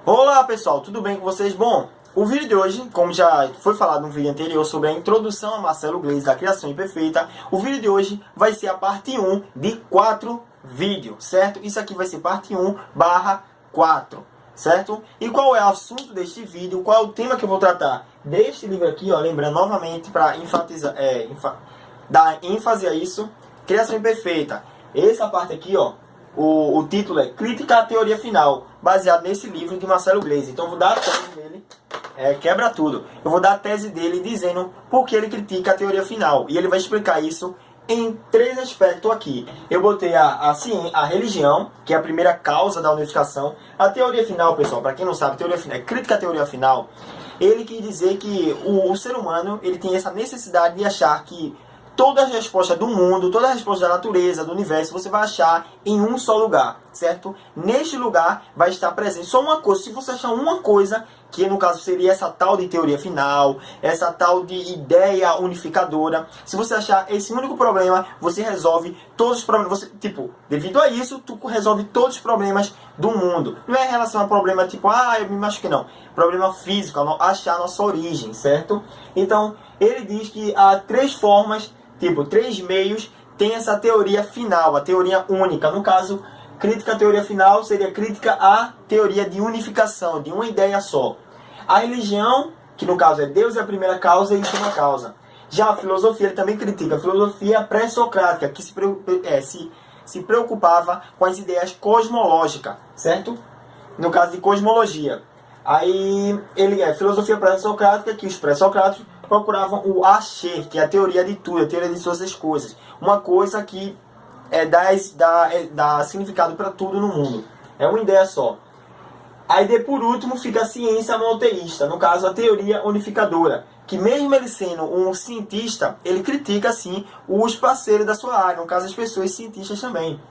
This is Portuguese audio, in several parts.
Olá pessoal, tudo bem com vocês? Bom, o vídeo de hoje, como já foi falado no vídeo anterior sobre a introdução a Marcelo Gleiser da criação imperfeita, o vídeo de hoje vai ser a parte 1 de 4 vídeos, certo? Isso aqui vai ser parte 1/4, certo? E qual é o assunto deste vídeo? Qual é o tema que eu vou tratar deste livro aqui, ó? Lembrando novamente para enfatizar, dar ênfase a isso, criação imperfeita. Essa parte aqui, ó. O título é Crítica à Teoria Final, baseado nesse livro de Marcelo Gleiser. Então eu vou dar a tese dele, quebra tudo. Eu vou dar a tese dele dizendo por que ele critica a teoria final. E ele vai explicar isso em 3 aspectos aqui. Eu botei a religião, que é a primeira causa da unificação. A teoria final, pessoal, para quem não sabe, teoria final, crítica à teoria final. Ele quer dizer que o ser humano ele tem essa necessidade de achar que toda a resposta do mundo, toda a resposta da natureza, do universo, você vai achar em um só lugar, certo? Neste lugar vai estar presente só uma coisa. Se você achar uma coisa, que no caso seria essa tal de teoria final, essa tal de ideia unificadora, se você achar esse único problema, você resolve todos os problemas. Você, devido a isso, tu resolve todos os problemas do mundo. Não é em relação a problema tipo, eu me machuquei, não. Problema físico, achar a nossa origem, certo? Então, ele diz que há 3 formas, 3 meios, tem essa teoria final, a teoria única. No caso, crítica à teoria final seria crítica à teoria de unificação, de uma ideia só. A religião, que no caso é Deus é a primeira causa e última causa. Já a filosofia, ele também critica a filosofia pré-socrática, que se preocupava com as ideias cosmológicas, certo? No caso de cosmologia. Aí, ele é filosofia pré-socrática, que os pré-socráticos procuravam o Axé, que é a teoria de tudo, a teoria de todas as coisas. Uma coisa que dá significado para tudo no mundo. É uma ideia só. Aí, por último, fica a ciência monoteísta, no caso, a teoria unificadora. Que mesmo ele sendo um cientista, ele critica, assim, os parceiros da sua área, no caso, as pessoas cientistas também.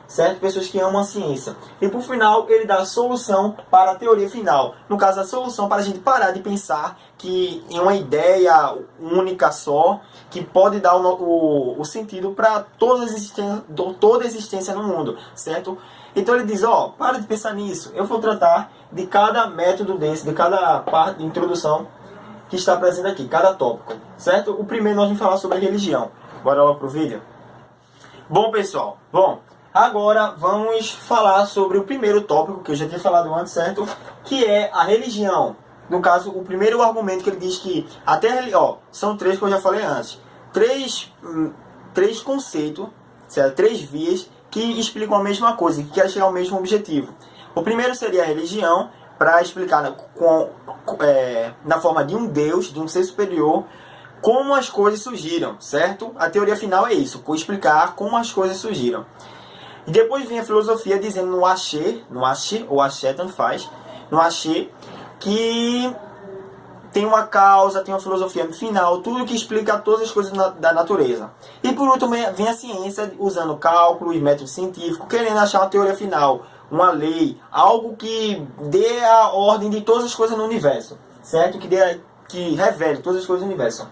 Certo? Pessoas que amam a ciência. E por final, ele dá a solução para a teoria final. No caso, a solução para a gente parar de pensar que em uma ideia única só, que pode dar o sentido para toda a existência no mundo. Certo? Então ele diz, para de pensar nisso. Eu vou tratar de cada método desse, de cada parte de introdução que está presente aqui, cada tópico. Certo? O primeiro nós vamos falar sobre a religião. Bora lá pro vídeo? Bom, pessoal. Agora vamos falar sobre o primeiro tópico que eu já tinha falado antes, certo? Que é a religião. No caso, o primeiro argumento que ele diz que até são 3 que eu já falei antes. 3 conceitos, certo? 3 vias que explicam a mesma coisa, que querem chegar ao mesmo objetivo. O primeiro seria a religião, para explicar na forma de um Deus, de um ser superior, como as coisas surgiram, certo? A teoria final é isso, por explicar como as coisas surgiram. E depois vem a filosofia dizendo no Axé, ou Axé, tanto faz, no Axé, que tem uma causa, tem uma filosofia no final, tudo que explica todas as coisas da natureza. E por último vem a ciência usando cálculos, métodos científicos, querendo achar uma teoria final, uma lei, algo que dê a ordem de todas as coisas no universo, certo? Que revele todas as coisas do universo.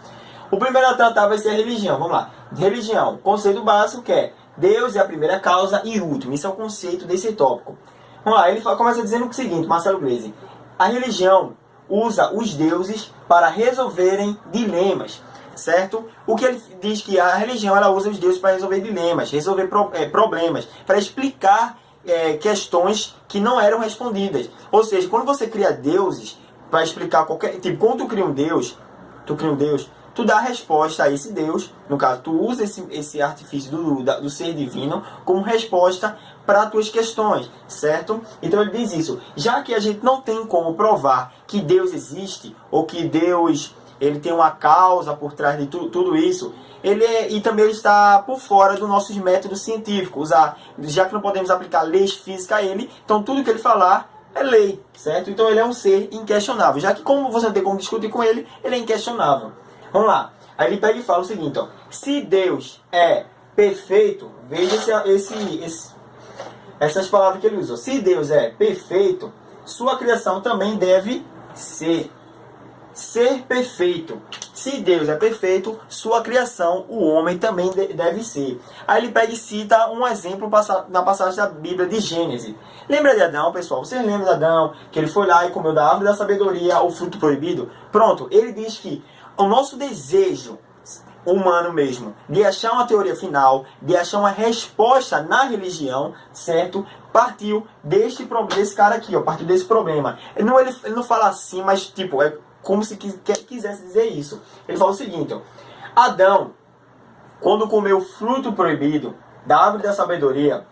O primeiro a tratar vai ser a religião, vamos lá. Religião, conceito básico que é Deus é a primeira causa e última. Isso é o conceito desse tópico. Vamos lá, ele começa dizendo o seguinte, Marcelo Gleiser. A religião usa os deuses para resolverem dilemas, certo? O que ele diz que a religião ela usa os deuses para resolver dilemas, resolver problemas, para explicar questões que não eram respondidas. Ou seja, quando você cria deuses para explicar qualquer... quando tu cria um Deus, tu dá a resposta a esse Deus, no caso, tu usa esse artifício do ser divino como resposta para as tuas questões, certo? Então ele diz isso. Já que a gente não tem como provar que Deus existe, ou que Deus ele tem uma causa por trás de tudo isso, e também ele está por fora dos nossos métodos científicos, já que não podemos aplicar leis físicas a ele, então tudo que ele falar é lei, certo? Então ele é um ser inquestionável, já que como você não tem como discutir com ele, ele é inquestionável. Vamos lá. Aí ele pega e fala o seguinte, se Deus é perfeito, veja essas palavras que ele usa. Se Deus é perfeito, sua criação também deve ser. ser perfeito. Se Deus é perfeito, sua criação, o homem também deve ser. Aí ele pega e cita um exemplo na passagem da Bíblia de Gênesis. Lembra de Adão, pessoal? Vocês lembram de Adão, que ele foi lá e comeu da árvore da sabedoria, o fruto proibido? Pronto, ele diz que o nosso desejo humano mesmo, de achar uma teoria final, de achar uma resposta na religião, certo? Partiu desse cara aqui, ó, partiu desse problema. Ele não fala assim, mas tipo, é como se quisesse dizer isso. Ele fala o seguinte, ó, Adão, quando comeu o fruto proibido da árvore da sabedoria,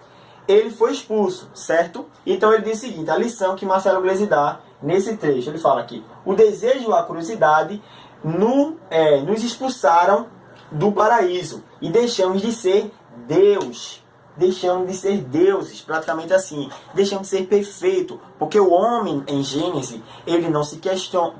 ele foi expulso, certo? Então ele diz o seguinte, a lição que Marcelo Gleisi dá nesse trecho, ele fala aqui, o desejo e a curiosidade nos expulsaram do paraíso e deixamos de ser Deus. Deixamos de ser deuses, praticamente assim. Deixamos de ser perfeito, porque o homem em Gênesis, ele não se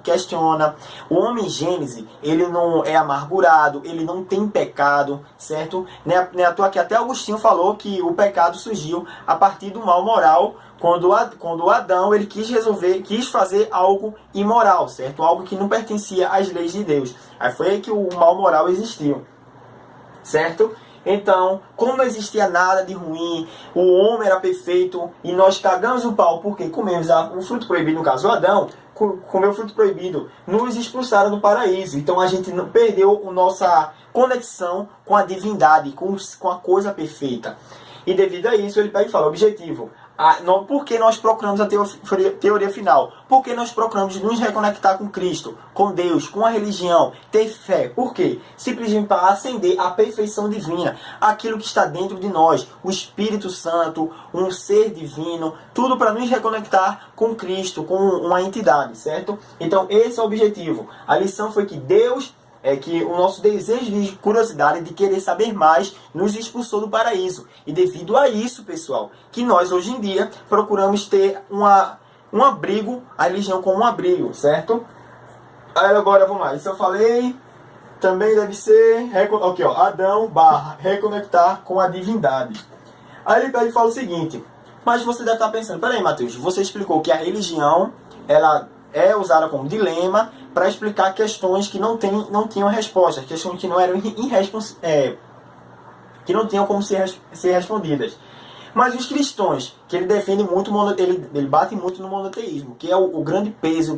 questiona. O homem em Gênesis, ele não é amargurado, ele não tem pecado, certo? Não é à toa que até Agostinho falou que o pecado surgiu a partir do mal moral, quando Adão ele quis fazer algo imoral, certo? Algo que não pertencia às leis de Deus. Aí foi aí que o mal moral existiu, certo? Então, como não existia nada de ruim, o homem era perfeito e nós cagamos o pau porque comemos o fruto proibido, no caso Adão, comeu o fruto proibido, nos expulsaram do paraíso. Então a gente perdeu a nossa conexão com a divindade, com a coisa perfeita. E devido a isso, ele pega e fala, objetivo. Por que nós procuramos a teoria final? Porque nós procuramos nos reconectar com Cristo, com Deus, com a religião, ter fé. Por quê? Simplesmente para ascender à perfeição divina, aquilo que está dentro de nós, o Espírito Santo, um ser divino, tudo para nos reconectar com Cristo, com uma entidade, certo? Então esse é o objetivo. A lição foi que Deus que o nosso desejo de curiosidade, de querer saber mais, nos expulsou do paraíso. E devido a isso, pessoal, que nós hoje em dia procuramos ter um abrigo, a religião como um abrigo, certo? Aí agora, vamos lá, isso eu falei, também deve ser, aqui ó, Adão / reconectar com a divindade. Aí ele pede e fala o seguinte, mas você deve estar pensando, peraí Matheus, você explicou que a religião, ela é usada como dilema para explicar questões que não tinham respostas, questões que não eram que não tinham como ser respondidas. Mas os cristãos, que ele defende muito, ele bate muito no monoteísmo, que é o grande peso,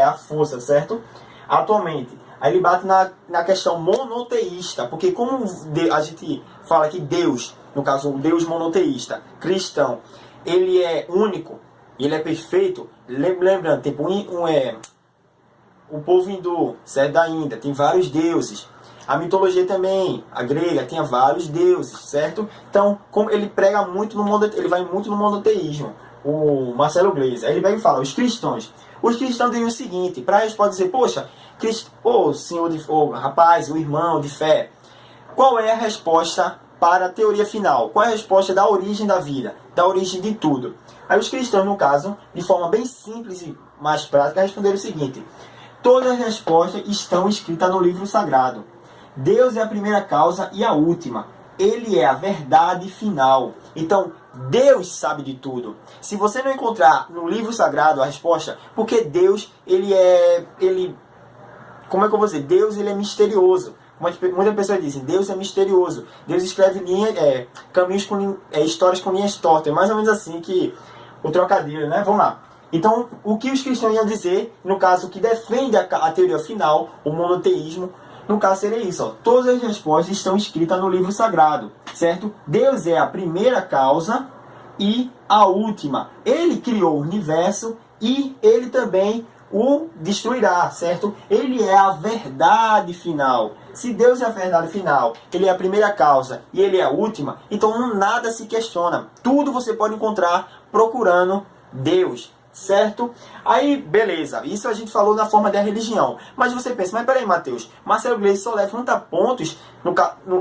a força, certo? Atualmente. Aí ele bate na questão monoteísta, porque como a gente fala que Deus, no caso o Deus monoteísta, cristão, ele é único, ele é perfeito, lembrando, tipo, o povo hindu, certo, da Índia, tem vários deuses. A mitologia também, a grega, tinha vários deuses, certo? Então, como ele prega muito ele vai muito no monoteísmo, o Marcelo Gleisi. Aí ele vai e fala, os cristãos dizem o seguinte, para eles pode dizer, poxa, rapaz, o irmão de fé, qual é a resposta para a teoria final? Qual é a resposta da origem da vida, da origem de tudo? Aí os cristãos, no caso, de forma bem simples e mais prática, responderam o seguinte, todas as respostas estão escritas no livro sagrado. Deus é a primeira causa e a última. Ele é a verdade final. Então, Deus sabe de tudo. Se você não encontrar no livro sagrado a resposta, porque Deus, como é que eu vou dizer? Deus, ele é misterioso. Muitas pessoas dizem, Deus é misterioso. Deus escreve caminhos histórias com linhas tortas. É mais ou menos assim que o trocadilho, né? Vamos lá. Então, o que os cristãos iam dizer, no caso que defende a teoria final, o monoteísmo, no caso seria isso, ó. Todas as respostas estão escritas no livro sagrado, certo? Deus é a primeira causa e a última. Ele criou o universo e ele também o destruirá, certo? Ele é a verdade final. Se Deus é a verdade final, ele é a primeira causa e ele é a última, então nada se questiona. Tudo você pode encontrar procurando Deus. Certo? Aí, beleza. Isso a gente falou na forma da religião. Mas você pensa, mas peraí, Matheus, Marcelo Gleisi só levanta pontos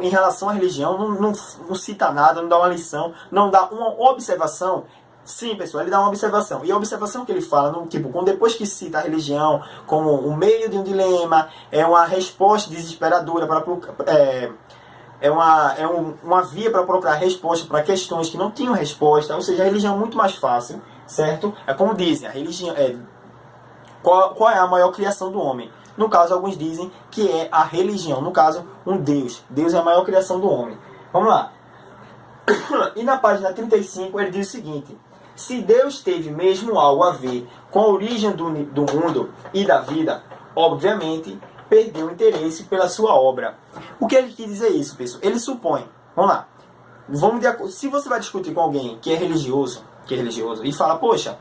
em relação à religião, não cita nada, não dá uma lição, não dá uma observação. Sim, pessoal, ele dá uma observação. E a observação que ele fala, depois que cita a religião como um meio de um dilema, é uma resposta desesperadora para uma via para procurar resposta para questões que não tinham resposta, ou seja, a religião é muito mais fácil, certo? É como dizem, a religião Qual é a maior criação do homem? No caso, alguns dizem que é a religião. No caso, um Deus. Deus é a maior criação do homem. Vamos lá. E na página 35 ele diz o seguinte: se Deus teve mesmo algo a ver com a origem do mundo e da vida, obviamente perdeu interesse pela sua obra. O que ele quis dizer isso, pessoal? Ele supõe, vamos lá, se você vai discutir com alguém que é religioso e fala, poxa,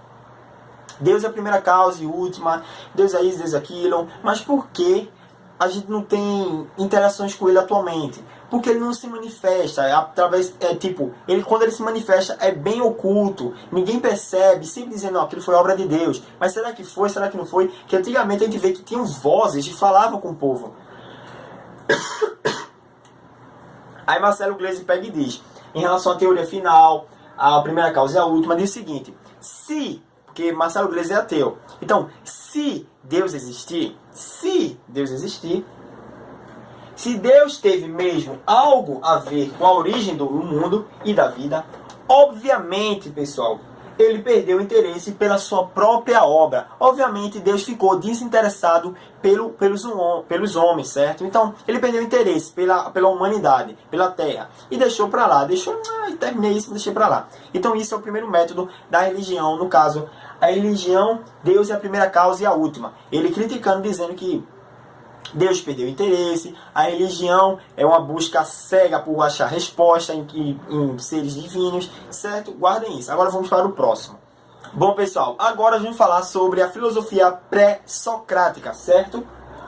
Deus é a primeira causa e última, Deus é isso, Deus é aquilo, mas por que a gente não tem interações com ele atualmente? Porque ele não se manifesta, quando ele se manifesta é bem oculto, ninguém percebe, sempre dizendo, não, aquilo foi obra de Deus. Mas será que foi, será que não foi? Que antigamente a gente vê que tinham vozes que falavam com o povo. Aí Marcelo Gleisi pega e diz, em relação à teoria final, a primeira causa e a última, diz o seguinte: porque Marcelo Gleisi é ateu, então, se Deus existir, se Deus teve mesmo algo a ver com a origem do mundo e da vida, obviamente, pessoal, ele perdeu interesse pela sua própria obra. Obviamente, Deus ficou desinteressado pelos homens, certo? Então, ele perdeu interesse pela humanidade, pela terra, e deixou para lá. Terminei isso, deixei para lá. Então, isso é o primeiro método da religião. No caso, a religião, Deus é a primeira causa e a última. Ele criticando, dizendo que Deus perdeu interesse, a religião é uma busca cega por achar resposta em seres divinos, certo? Guardem isso. Agora vamos para o próximo. Bom, pessoal, agora vamos falar sobre a filosofia pré-socrática, certo?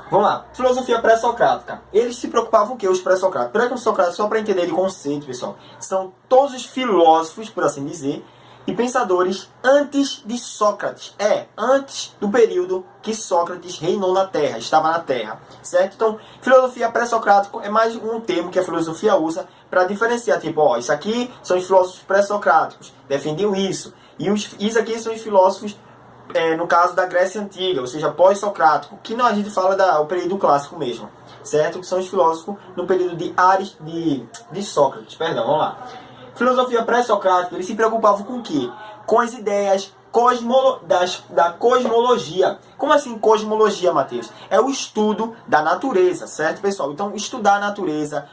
Vamos lá. Filosofia pré-socrática. Eles se preocupavam com o que? Os pré-socráticos. Pré-socráticos, só para entender o conceito, pessoal, são todos os filósofos, por assim dizer, e pensadores antes de Sócrates. Antes do período que Sócrates reinou na Terra, estava na Terra, certo? Então, filosofia pré-socrática é mais um termo que a filosofia usa para diferenciar, tipo, isso aqui são os filósofos pré-socráticos, defendiam isso. E isso aqui são os filósofos, no caso da Grécia Antiga, ou seja, pós-socrático, que não, a gente fala o período clássico mesmo, certo? Que são os filósofos no período de Sócrates, perdão, vamos lá. Filosofia pré-socrática, eles se preocupavam com o quê? Com as ideias da cosmologia. Como assim cosmologia, Matheus? É o estudo da natureza, certo, pessoal? Então, estudar a natureza,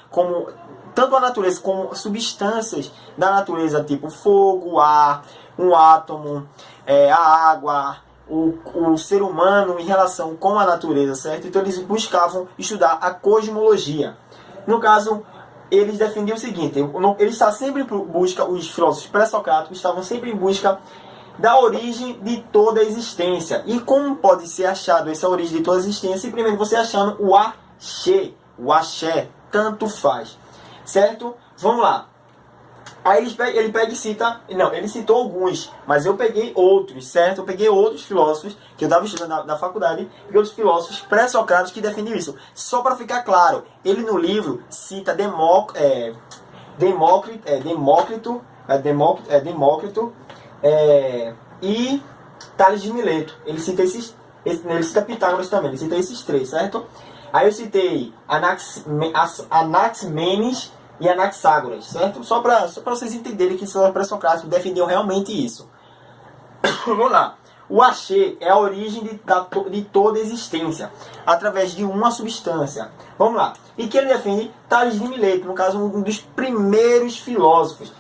tanto a natureza como substâncias da natureza, tipo fogo, ar, um átomo, a água, o ser humano em relação com a natureza, certo? Então, eles buscavam estudar a cosmologia. No caso, eles defendiam o seguinte: eles estavam sempre em busca, os filósofos pré-socráticos estavam sempre em busca da origem de toda a existência. E como pode ser achado essa origem de toda a existência? Simplesmente você achando o axé, tanto faz, certo? Vamos lá. Aí ele pega e cita, ele citou alguns, mas eu peguei outros, certo? Eu peguei outros filósofos que eu estava estudando na faculdade, peguei outros filósofos pré-socráticos que defendiam isso. Só para ficar claro, ele no livro cita Demócrito e Tales de Mileto. Ele cita ele cita Pitágoras também, ele cita esses três, certo? Aí eu citei Anaximenes e Anaxágoras, certo? Só para vocês entenderem que os pré-socráticos defendiam realmente isso. Vamos lá. O axé é a origem de toda existência, através de uma substância. Vamos lá. E que ele defende Tales de Mileto, no caso, um dos primeiros filósofos.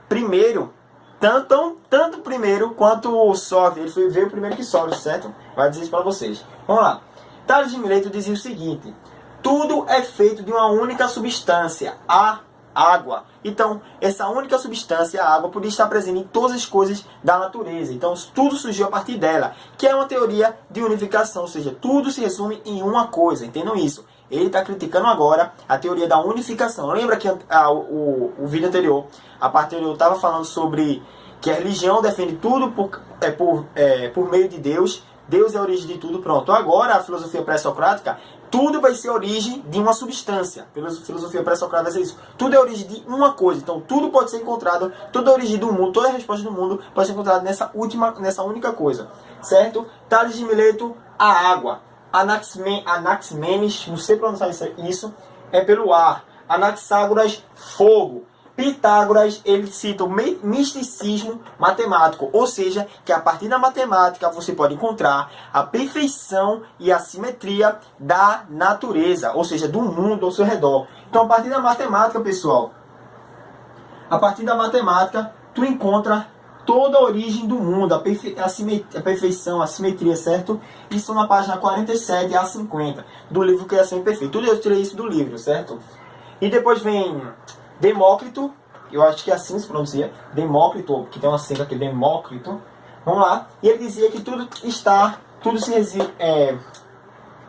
Primeiro, tanto primeiro quanto o Sócrates. Ele veio primeiro que Sócrates, certo? Vai dizer isso para vocês. Vamos lá. Tales de Mileto dizia o seguinte: tudo é feito de uma única substância, a água. Então, essa única substância, a água, podia estar presente em todas as coisas da natureza. Então, tudo surgiu a partir dela, que é uma teoria de unificação, ou seja, tudo se resume em uma coisa. Entendam isso. Ele está criticando agora a teoria da unificação. Lembra que o vídeo anterior, a parte anterior, estava falando sobre que a religião defende tudo por meio de Deus. Deus é a origem de tudo, pronto. Agora, a filosofia pré-socrática, tudo vai ser a origem de uma substância. Pela filosofia pré-socrática vai ser isso. Tudo é a origem de uma coisa. Então, tudo pode ser encontrado, toda a origem do mundo, toda a resposta do mundo pode ser encontrada nessa única coisa. Certo? Tales de Mileto, a água. Anaximenes, não sei pronunciar isso, é pelo ar. Anaxágoras, fogo. Pitágoras, ele cita o misticismo matemático, ou seja, que a partir da matemática você pode encontrar a perfeição e a simetria da natureza, ou seja, do mundo ao seu redor. Então, a partir da matemática, pessoal, a partir da matemática, tu encontra toda a origem do mundo, a perfeição, a simetria, certo? Isso na página 47 a 50 do livro Criação Imperfeita. Tudo eu tirei isso do livro, certo? E depois vem Demócrito, eu acho que é assim se pronuncia, Demócrito, que tem um acento aqui, Demócrito. Vamos lá. E ele dizia que tudo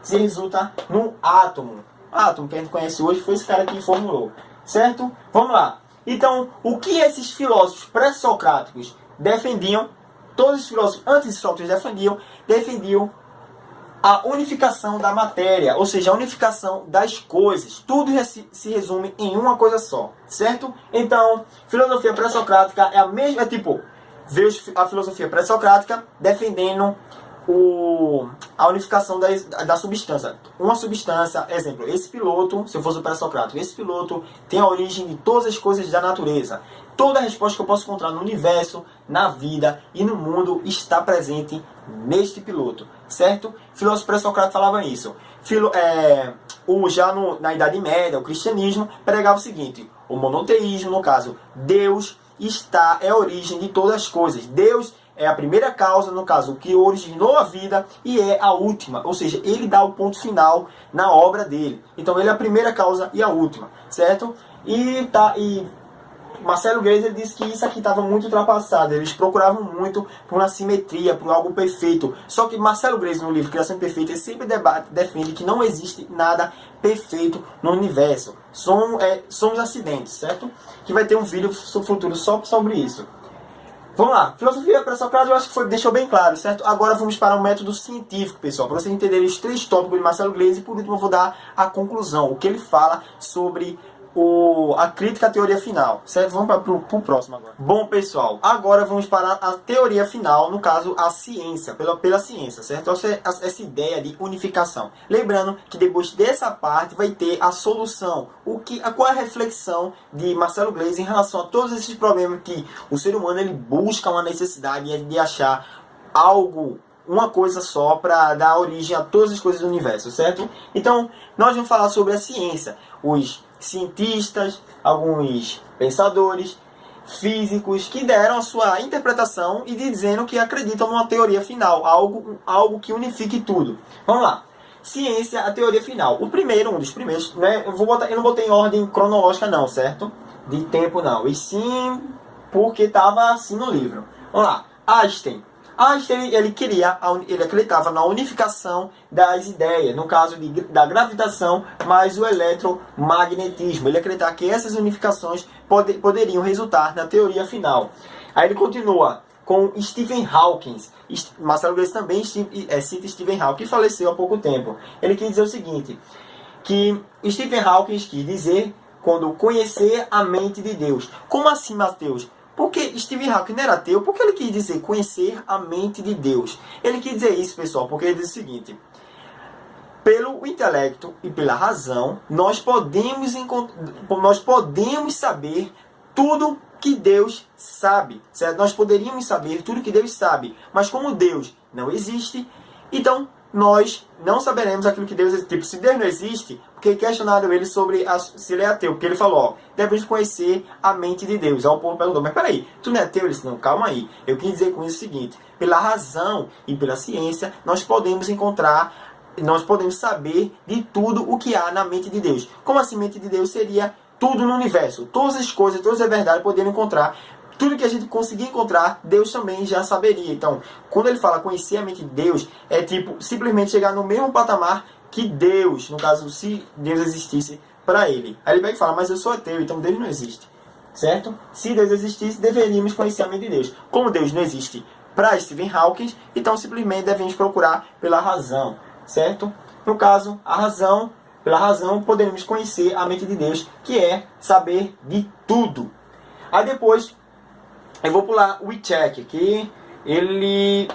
se resulta no átomo. Átomo que a gente conhece hoje foi esse cara que formulou, certo? Vamos lá. Então, o que esses filósofos pré-socráticos defendiam, todos os filósofos antes de Sócrates defendiam a unificação da matéria, ou seja, a unificação das coisas. Tudo se resume em uma coisa só, certo? Então, filosofia pré-socrática é a mesma, veio a filosofia pré-socrática defendendo a unificação da substância. Uma substância, exemplo, esse piloto, se eu fosse o pré-socrático, esse piloto tem a origem de todas as coisas da natureza. Toda a resposta que eu posso encontrar no universo, na vida e no mundo está presente neste piloto, certo? Filósofo pré-socrático falava isso. Na Idade Média, o cristianismo pregava o seguinte: o monoteísmo, no caso, Deus é a origem de todas as coisas. Deus é a primeira causa, no caso, o que originou a vida, e é a última. Ou seja, ele dá o ponto final na obra dele. Então ele é a primeira causa e a última, certo? E Marcelo Gleiser disse que isso aqui estava muito ultrapassado. Eles procuravam muito por uma simetria, por algo perfeito. Só que Marcelo Gleiser, no livro Criação Perfeita, ele sempre defende que não existe nada perfeito no universo. Somos acidentes, certo? Que vai ter um vídeo futuro só sobre isso. Vamos lá, filosofia pré-socrática eu acho que deixou bem claro, certo? Agora vamos para o método científico, pessoal, para vocês entenderem os 3 tópicos de Marcelo Gleiser. E por último eu vou dar a conclusão, o que ele fala sobre a crítica à teoria final, certo? Vamos para o próximo agora. Bom, pessoal, agora vamos para a teoria final, no caso, a ciência, pela ciência, certo? Essa ideia de unificação. Lembrando que depois dessa parte vai ter a solução, qual é a reflexão de Marcelo Gleiser em relação a todos esses problemas que o ser humano ele busca uma necessidade de achar algo, uma coisa só para dar origem a todas as coisas do universo, certo? Então, nós vamos falar sobre a ciência, os cientistas, alguns pensadores, físicos que deram a sua interpretação e dizendo que acreditam numa teoria final, algo que unifique tudo. Vamos lá. Ciência, a teoria final. Um dos primeiros, né? Eu não botei em ordem cronológica não, certo? De tempo não. E sim porque estava assim no livro. Vamos lá. Einstein, ele acreditava na unificação das ideias, no caso da gravitação mais o eletromagnetismo. Ele acreditava que essas unificações poderiam resultar na teoria final. Aí ele continua com Stephen Hawking. Marcelo Gleiser também cita Stephen Hawking, que faleceu há pouco tempo. Ele quis dizer o seguinte, que Stephen Hawking quis dizer quando conhecer a mente de Deus. Como assim, Mateus? Porque Stephen Hawking não era ateu, porque ele quis dizer conhecer a mente de Deus. Ele quis dizer isso, pessoal, porque ele diz o seguinte: pelo intelecto e pela razão, nós podemos saber tudo que Deus sabe, certo? Nós poderíamos saber tudo que Deus sabe, mas como Deus não existe, então nós não saberemos aquilo que Deus existe. Tipo, se Deus não existe, porque questionaram ele sobre se ele é ateu, porque ele falou, devemos conhecer a mente de Deus. Aí o povo perguntou, mas peraí, tu não é ateu? Ele disse, não, calma aí. Eu quis dizer com isso o seguinte, pela razão e pela ciência, nós podemos saber de tudo o que há na mente de Deus. Como assim, mente de Deus seria tudo no universo? Todas as coisas, todas as verdades poderiam encontrar. Tudo que a gente conseguir encontrar, Deus também já saberia. Então, quando ele fala conhecer a mente de Deus, é tipo simplesmente chegar no mesmo patamar que Deus, no caso, se Deus existisse para ele. Aí ele vai falar, mas eu sou ateu, então Deus não existe. Certo? Se Deus existisse, deveríamos conhecer a mente de Deus. Como Deus não existe para Stephen Hawking, então simplesmente devemos procurar pela razão. Certo? No caso, pela razão, podemos conhecer a mente de Deus, que é saber de tudo. Aí depois, eu vou pular o Wycheck, que ele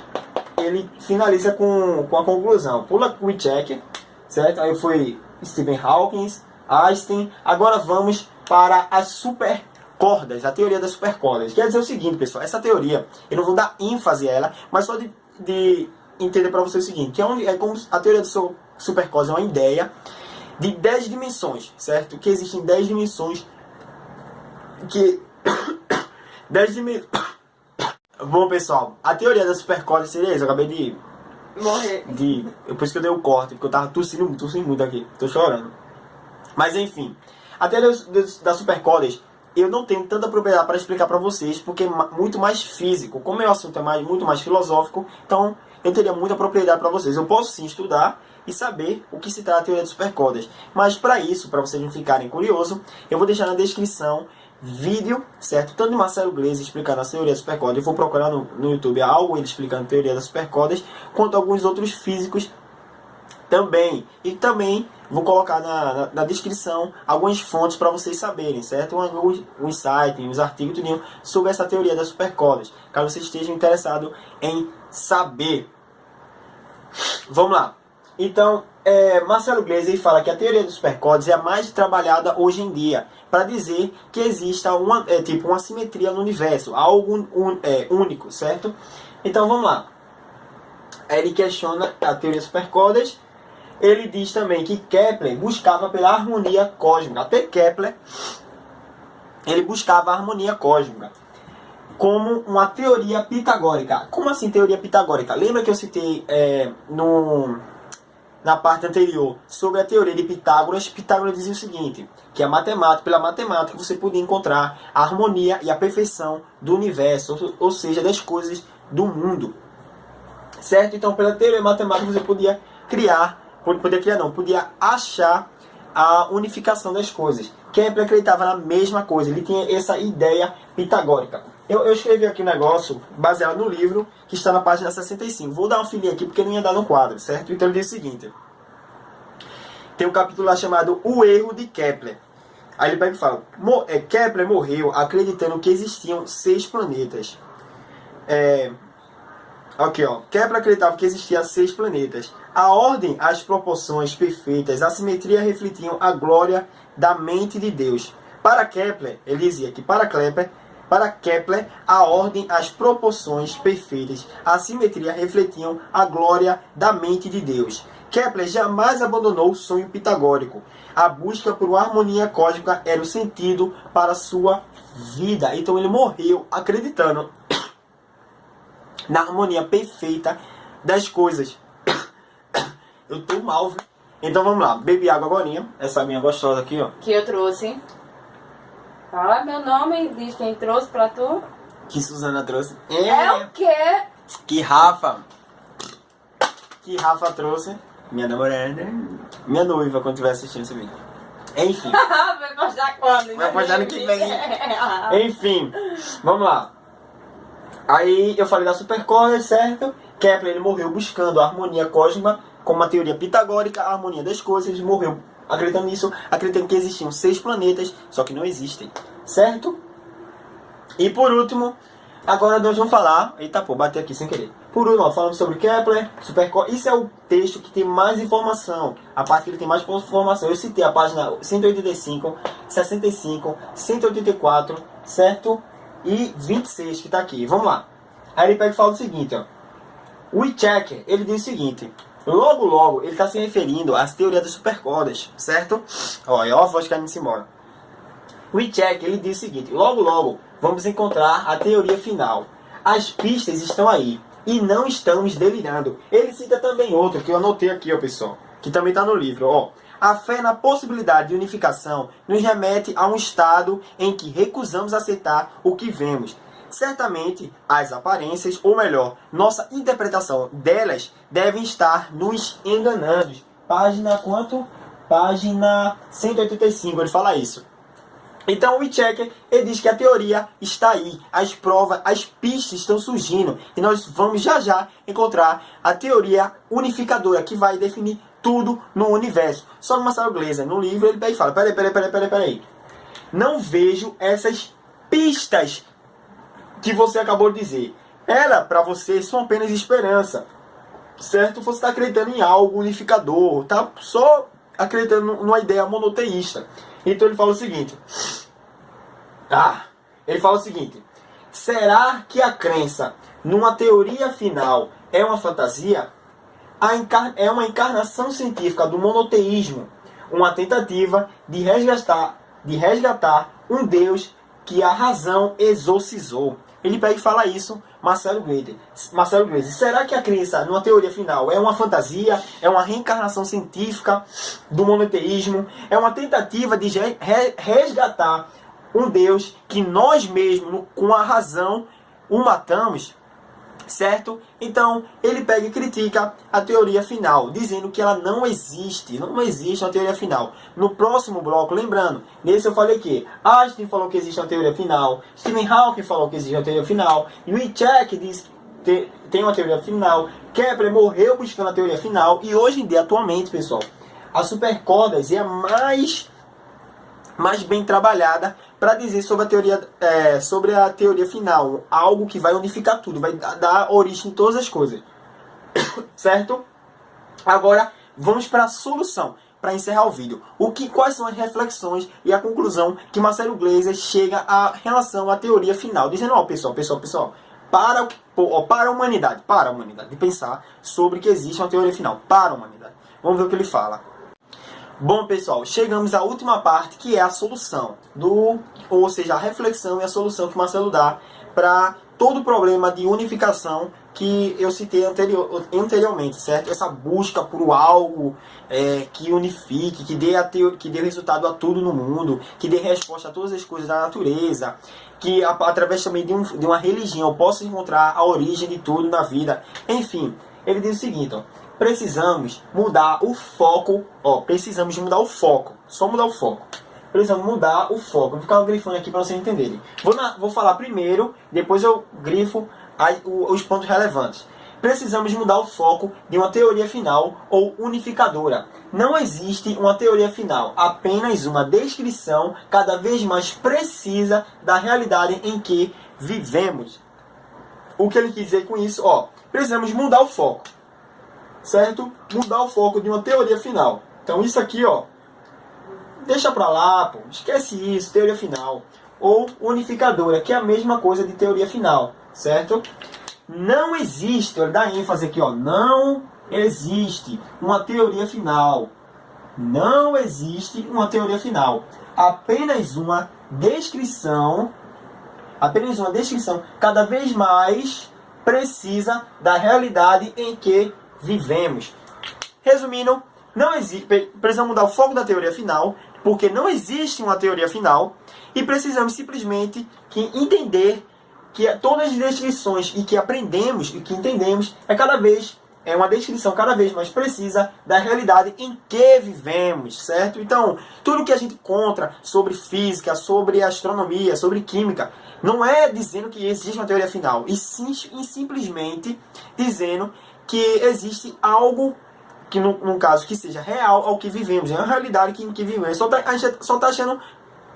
finaliza com a conclusão. Pula o Wycheck, certo? Aí foi Stephen Hawking, Einstein. Agora vamos para as super supercordas, a teoria das supercordas. Quer dizer o seguinte, pessoal, essa teoria, eu não vou dar ênfase a ela, mas só de entender para vocês o seguinte, que é como a teoria das supercordas é uma ideia de 10 dimensões, certo? Que existem 10 dimensões que... 10 dimensões... Bom, pessoal, a teoria das supercordas seria isso, eu acabei de... Morrer. Por isso que eu dei o corte, porque eu tava tossindo muito aqui, tô chorando. Mas enfim, a teoria das supercordas, eu não tenho tanta propriedade para explicar para vocês, porque é muito mais físico. Como o meu assunto é muito mais filosófico, então eu teria muita propriedade para vocês. Eu posso sim estudar e saber o que se trata a teoria das supercordas. Mas para isso, para vocês não ficarem curiosos, eu vou deixar na descrição vídeo, certo? Tanto de Marcelo Gleisi explicando a teoria das supercordas, eu vou procurar no YouTube algo ele explicando a teoria das supercordas, quanto alguns outros físicos também. E também vou colocar na descrição algumas fontes para vocês saberem, certo? Um site, uns artigos, tudinho, sobre essa teoria das supercordas, caso vocês estejam interessados em saber. Vamos lá. Então, Marcelo Gleisi fala que a teoria dos supercordas é a mais trabalhada hoje em dia, para dizer que exista uma simetria no universo, algo único, certo? Então, vamos lá. Ele questiona a teoria dos supercordas. Ele diz também que Kepler buscava pela harmonia cósmica. Até Kepler, ele buscava a harmonia cósmica como uma teoria pitagórica. Como assim teoria pitagórica? Lembra que eu citei na parte anterior sobre a teoria de Pitágoras? Pitágoras dizia o seguinte, que pela matemática você podia encontrar a harmonia e a perfeição do universo, ou seja, das coisas do mundo. Certo? Então, pela teoria matemática você podia achar a unificação das coisas. Kepler acreditava na mesma coisa, ele tinha essa ideia pitagórica. Eu escrevi aqui um negócio baseado no livro que está na página 65. Vou dar uma filinha aqui porque não ia dar no quadro, certo? Então ele diz o seguinte. Tem um capítulo lá chamado O Erro de Kepler. Aí ele pega e fala, Kepler morreu acreditando que existiam 6 planetas. Aqui, ó. Kepler acreditava que existiam 6 planetas. A ordem, as proporções perfeitas, a simetria refletiam a glória da mente de Deus. Para Kepler, ele dizia que para Kepler, a ordem, as proporções perfeitas, a simetria refletiam a glória da mente de Deus. Kepler jamais abandonou o sonho pitagórico. A busca por uma harmonia cósmica era o sentido para a sua vida. Então ele morreu acreditando na harmonia perfeita das coisas. Eu tô mal, viu? Então vamos lá, bebi água agorinha. Essa minha gostosa aqui, ó. Que eu trouxe. Fala meu nome e diz quem trouxe pra tu. Que Suzana trouxe. É o quê? Que Rafa trouxe. Minha namorada. Minha noiva, quando estiver assistindo esse vídeo. Enfim. Vai postar quando? Vai postar no que vem. Enfim, vamos lá. Aí eu falei da supercordas, certo? Kepler ele morreu buscando a harmonia cósmica como uma teoria pitagórica, a harmonia das coisas. Ele morreu acreditando nisso, acreditando que existiam 6 planetas, só que não existem, certo? E por último, agora nós vamos falar... Eita, pô, bati aqui sem querer. Por último, ó, falando sobre Kepler, supercordas. Isso é o texto que tem mais informação. A parte que ele tem mais informação. Eu citei a página 185, 65, 184, certo? E 26 que está aqui. Vamos lá. Aí ele pega e fala o seguinte, ó. Weizsäcker, ele diz o seguinte. Logo, ele está se referindo às teorias das supercordas, certo? Ó, a voz caindo embora. Weizsäcker, ele diz o seguinte. Logo, vamos encontrar a teoria final. As pistas estão aí. E não estamos delirando. Ele cita também outro que eu anotei aqui, ó, pessoal. Que também está no livro, ó. A fé na possibilidade de unificação nos remete a um estado em que recusamos aceitar o que vemos. Certamente, as aparências, ou melhor, nossa interpretação delas, devem estar nos enganando. Página quanto? Página 185, ele fala isso. Então o Weizsäcker, ele diz que a teoria está aí, as provas, as pistas estão surgindo. E nós vamos já encontrar a teoria unificadora que vai definir tudo no universo. Só no Marcelo Gleisi, no livro, ele pega e fala, peraí. Não vejo essas pistas que você acabou de dizer. Ela, para você, são apenas esperança. Certo? Você está acreditando em algo unificador, tá só acreditando numa ideia monoteísta. Então ele fala o seguinte. Ele fala o seguinte: será que a crença numa teoria final é uma fantasia? É uma encarnação científica do monoteísmo, uma tentativa de resgatar um Deus que a razão exorcizou. Ele pega e fala isso, Marcelo Gleiser. Será que a crença numa teoria final é uma fantasia? É uma reencarnação científica do monoteísmo? É uma tentativa de resgatar um Deus que nós mesmos, com a razão, o matamos? Certo? Então, ele pega e critica a teoria final, dizendo que ela não existe uma teoria final. No próximo bloco, lembrando, nesse eu falei que Einstein falou que existe uma teoria final, Stephen Hawking falou que existe uma teoria final, Wittek diz que tem uma teoria final, Kepler morreu buscando a teoria final, e hoje em dia, atualmente, pessoal, a supercordas é a mais bem trabalhada para dizer sobre a teoria final, algo que vai unificar tudo, vai dar origem em todas as coisas, certo? Agora vamos para a solução, para encerrar o vídeo. Quais são as reflexões e a conclusão que Marcelo Gleiser chega a relação à teoria final, dizendo: ó, pessoal, para a humanidade de pensar sobre que existe uma teoria final, para a humanidade. Vamos ver o que ele fala. Bom, pessoal, chegamos à última parte, que é a solução, ou seja, a reflexão e a solução que Marcelo dá para todo o problema de unificação que eu citei anteriormente, certo? Essa busca por algo que unifique, que dê resultado a tudo no mundo, que dê resposta a todas as coisas da natureza, que através também de uma religião possa encontrar a origem de tudo na vida. Enfim, ele diz o seguinte, ó: precisamos mudar o foco, só mudar o foco. Precisamos mudar o foco. Vou ficar grifando aqui para vocês entenderem. Vou falar primeiro, depois eu grifo os pontos relevantes. Precisamos mudar o foco de uma teoria final ou unificadora. Não existe uma teoria final, apenas uma descrição cada vez mais precisa da realidade em que vivemos. O que ele quis dizer com isso? Precisamos mudar o foco. Certo? Mudar o foco de uma teoria final. Então isso aqui, deixa pra lá, pô. Esquece isso, teoria final. Ou unificadora, que é a mesma coisa de teoria final. Certo? Não existe, ele dá ênfase aqui, não existe uma teoria final. Não existe uma teoria final. Apenas uma descrição cada vez mais precisa da realidade em que vivemos. Resumindo, precisamos mudar o foco da teoria final, porque não existe uma teoria final, e precisamos simplesmente entender que todas as descrições e que aprendemos e que entendemos é uma descrição cada vez mais precisa da realidade em que vivemos, certo? Então, tudo que a gente encontra sobre física, sobre astronomia, sobre química, não é dizendo que existe uma teoria final, e simplesmente dizendo que existe algo que, no caso, que seja real ao que vivemos. É uma realidade que vivemos. A gente só está achando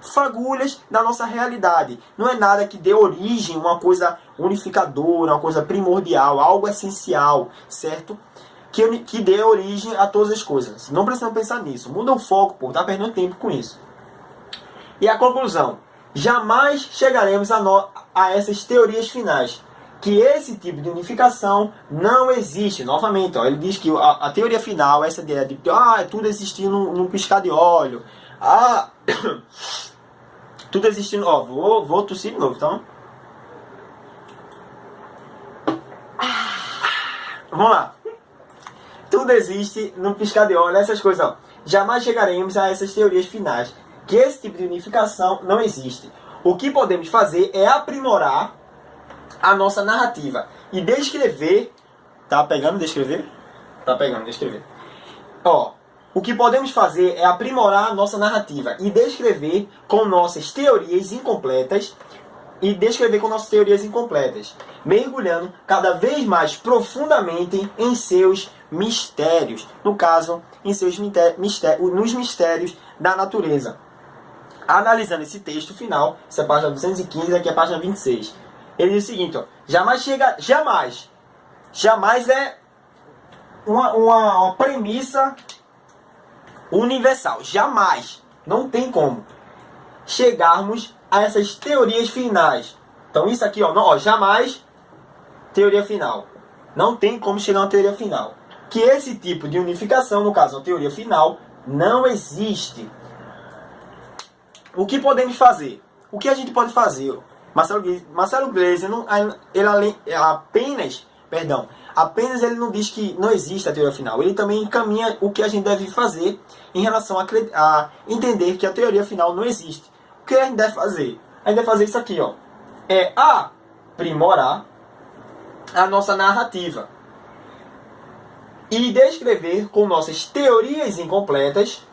fagulhas da nossa realidade. Não é nada que dê origem a uma coisa unificadora, uma coisa primordial, algo essencial, certo? Que dê origem a todas as coisas. Não precisamos pensar nisso. Muda o foco, pô. Tá perdendo tempo com isso. E a conclusão: jamais chegaremos a essas teorias finais. Que esse tipo de unificação não existe. Novamente, ele diz que a teoria final, essa ideia de tudo existir num piscar de olho. Tudo existindo. Vou tossir de novo, então. Vamos lá. Tudo existe num piscar de olho, essas coisas. Jamais chegaremos a essas teorias finais. Que esse tipo de unificação não existe. O que podemos fazer é aprimorar a nossa narrativa e descrever. Tá pegando descrever? Tá pegando descrever. O que podemos fazer é aprimorar a nossa narrativa e descrever com nossas teorias incompletas, mergulhando cada vez mais profundamente em seus mistérios. No caso, nos mistérios da natureza. Analisando esse texto final, essa é a página 215, aqui é a página 26. Ele diz o seguinte, jamais é uma premissa universal. Jamais, não tem como chegarmos a essas teorias finais. Então isso aqui, ó, jamais teoria final. Não tem como chegar a uma teoria final. Que esse tipo de unificação, no caso, a teoria final, não existe. O que podemos fazer? O que a gente pode fazer? Marcelo Gleiser, apenas ele não diz que não existe a teoria final. Ele também encaminha o que a gente deve fazer em relação a entender que a teoria final não existe. O que a gente deve fazer? A gente deve fazer isso aqui, ó. É aprimorar a nossa narrativa e descrever com nossas teorias incompletas,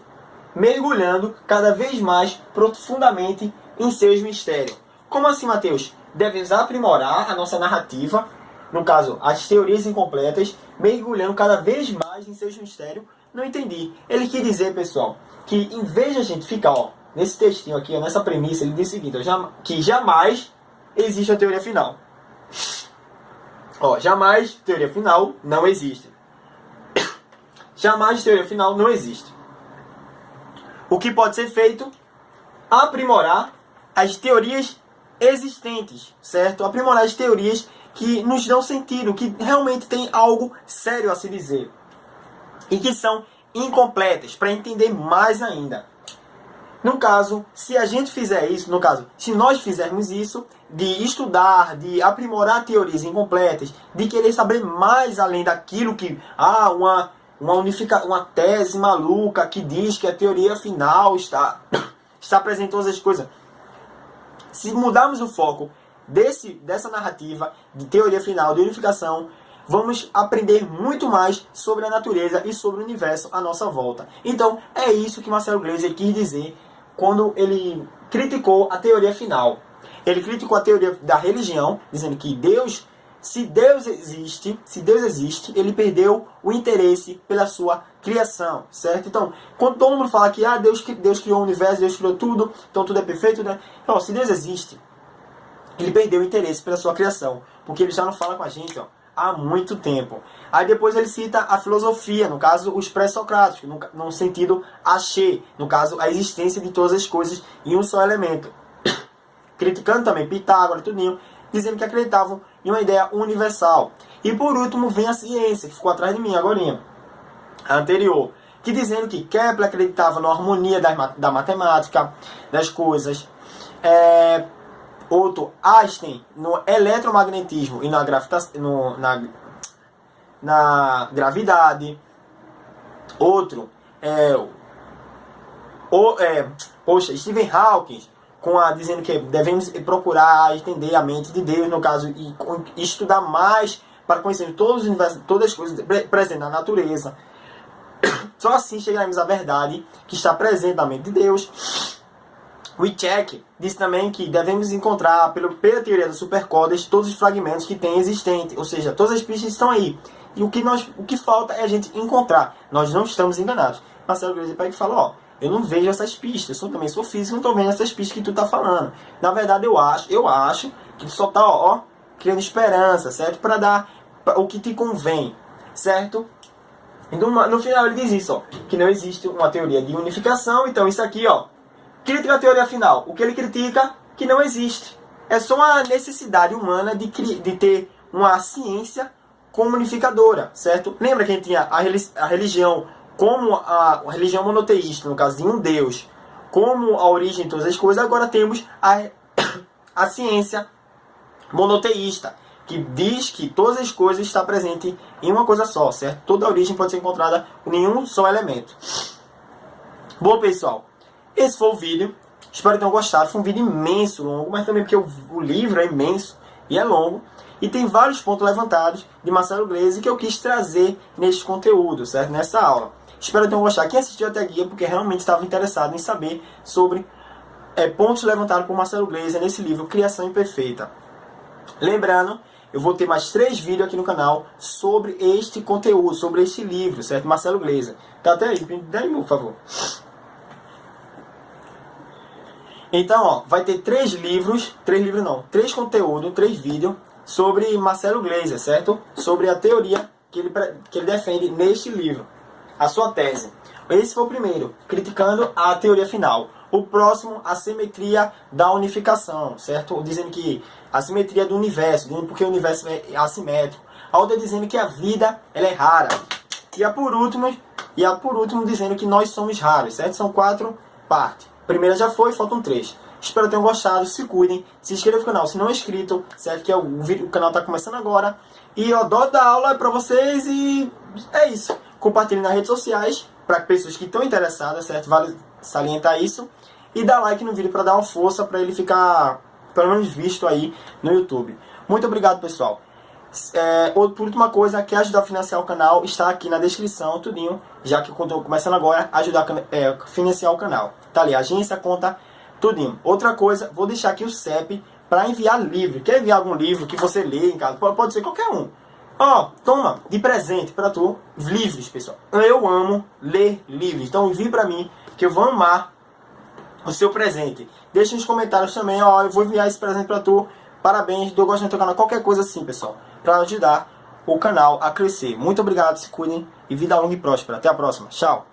mergulhando cada vez mais profundamente em seus mistérios. Como assim, Mateus? Devemos aprimorar a nossa narrativa, no caso, as teorias incompletas, mergulhando cada vez mais em seus mistérios. Não entendi. Ele quer dizer, pessoal, que em vez de a gente ficar, ó, nesse textinho aqui, ó, nessa premissa, ele diz o seguinte, ó, que jamais existe a teoria final. Ó, jamais teoria final não existe. Jamais teoria final não existe. O que pode ser feito? Aprimorar as teorias existentes, certo? Aprimorar as teorias que nos dão sentido, que realmente tem algo sério a se dizer. E que são incompletas, para entender mais ainda. No caso, se a gente fizer isso, se nós fizermos isso, de estudar, de aprimorar teorias incompletas, de querer saber mais além daquilo que, uma tese maluca que diz que a teoria final está presente em todas as coisas. Se mudarmos o foco dessa narrativa de teoria final, de unificação, vamos aprender muito mais sobre a natureza e sobre o universo à nossa volta. Então, é isso que Marcelo Gleiser quis dizer quando ele criticou a teoria final. Ele criticou a teoria da religião, dizendo que se Deus existe, ele perdeu o interesse pela sua criação, certo? Então, quando todo mundo fala que Deus criou o universo, Deus criou tudo, então tudo é perfeito, né? Então, se Deus existe, ele perdeu o interesse pela sua criação, porque ele já não fala com a gente, ó, há muito tempo. Aí depois ele cita a filosofia, no caso os pré-socráticos, no sentido axé, no caso a existência de todas as coisas em um só elemento. Criticando também Pitágoras, tudinho, dizendo que acreditavam em uma ideia universal. E por último vem a ciência, que ficou atrás de mim agora, a anterior, que dizendo que Kepler acreditava na harmonia da matemática, das coisas. Outro, Einstein, no eletromagnetismo e na gravidade. Outro, Stephen Hawking, dizendo que devemos procurar entender a mente de Deus, no caso, e estudar mais para conhecer todos os universos, todas as coisas presentes na natureza. Só assim chegaremos à verdade que está presente na mente de Deus. Wycheck disse também que devemos encontrar, pela teoria das supercordas, todos os fragmentos que tem existente, ou seja, todas as pistas estão aí. E o que falta é a gente encontrar. Nós não estamos enganados. Marcelo Gleiser pega e fala, ó, eu não vejo essas pistas, eu também sou físico, não estou vendo essas pistas que tu tá falando. Na verdade, eu acho que tu só tá, criando esperança, certo? Para dar o que te convém, certo? Então, no final ele diz isso, ó, que não existe uma teoria de unificação, então isso aqui, ó, critica a teoria final. O que ele critica? Que não existe. É só uma necessidade humana de ter uma ciência comunificadora, certo? Lembra que a gente tinha a religião como a religião monoteísta, no caso de um Deus, como a origem de todas as coisas. Agora temos a ciência monoteísta, que diz que todas as coisas estão presentes em uma coisa só, certo? Toda a origem pode ser encontrada em um só elemento. Bom, pessoal, esse foi o vídeo. Espero que tenham gostado. Foi um vídeo imenso, longo, mas também porque o livro é imenso e é longo. E tem vários pontos levantados de Marcelo Gleiser que eu quis trazer neste conteúdo, certo? Nessa aula. Espero que tenham gostado. Quem assistiu até aqui é porque realmente estava interessado em saber sobre pontos levantados por Marcelo Gleiser nesse livro Criação Imperfeita. Lembrando, eu vou ter mais 3 vídeos aqui no canal sobre este conteúdo, sobre este livro, certo? Marcelo Gleiser. Tá até aí, por favor. Então, ó, vai ter 3 conteúdos, 3 vídeos sobre Marcelo Gleiser, certo? Sobre a teoria que ele defende neste livro, a sua tese. Esse foi o primeiro, criticando a teoria final. O próximo, a simetria da unificação, certo? Dizendo que a simetria do universo, dizendo porque o universo é assimétrico. A outra dizendo que a vida ela é rara. E a por último dizendo que nós somos raros, certo? São 4 partes. A primeira já foi, faltam 3. Espero que tenham gostado, se cuidem, se inscrevam no canal se não é inscrito, certo? Que o canal está começando agora. E eu adoro dar aula para vocês e é isso. Compartilhem nas redes sociais para pessoas que estão interessadas, certo? Vale salientar isso. E dá like no vídeo para dar uma força para ele ficar pelo menos visto aí no YouTube. Muito obrigado, pessoal. Por última coisa, quer ajudar a financiar o canal, está aqui na descrição, tudinho. Já que eu estou começando agora, ajudar a financiar o canal. Tá ali, agência, conta, tudinho. Outra coisa, vou deixar aqui o CEP para enviar livro. Quer enviar algum livro que você lê em casa? Pode ser qualquer um. Ó, toma, de presente para tu, livros, pessoal. Eu amo ler livros, então envie para mim, que eu vou amar o seu presente. Deixa nos comentários também, ó, eu vou enviar esse presente para tu. Parabéns, estou gostando do teu canal, qualquer coisa assim, pessoal, para ajudar o canal a crescer. Muito obrigado, se cuidem e vida longa e próspera. Até a próxima, tchau.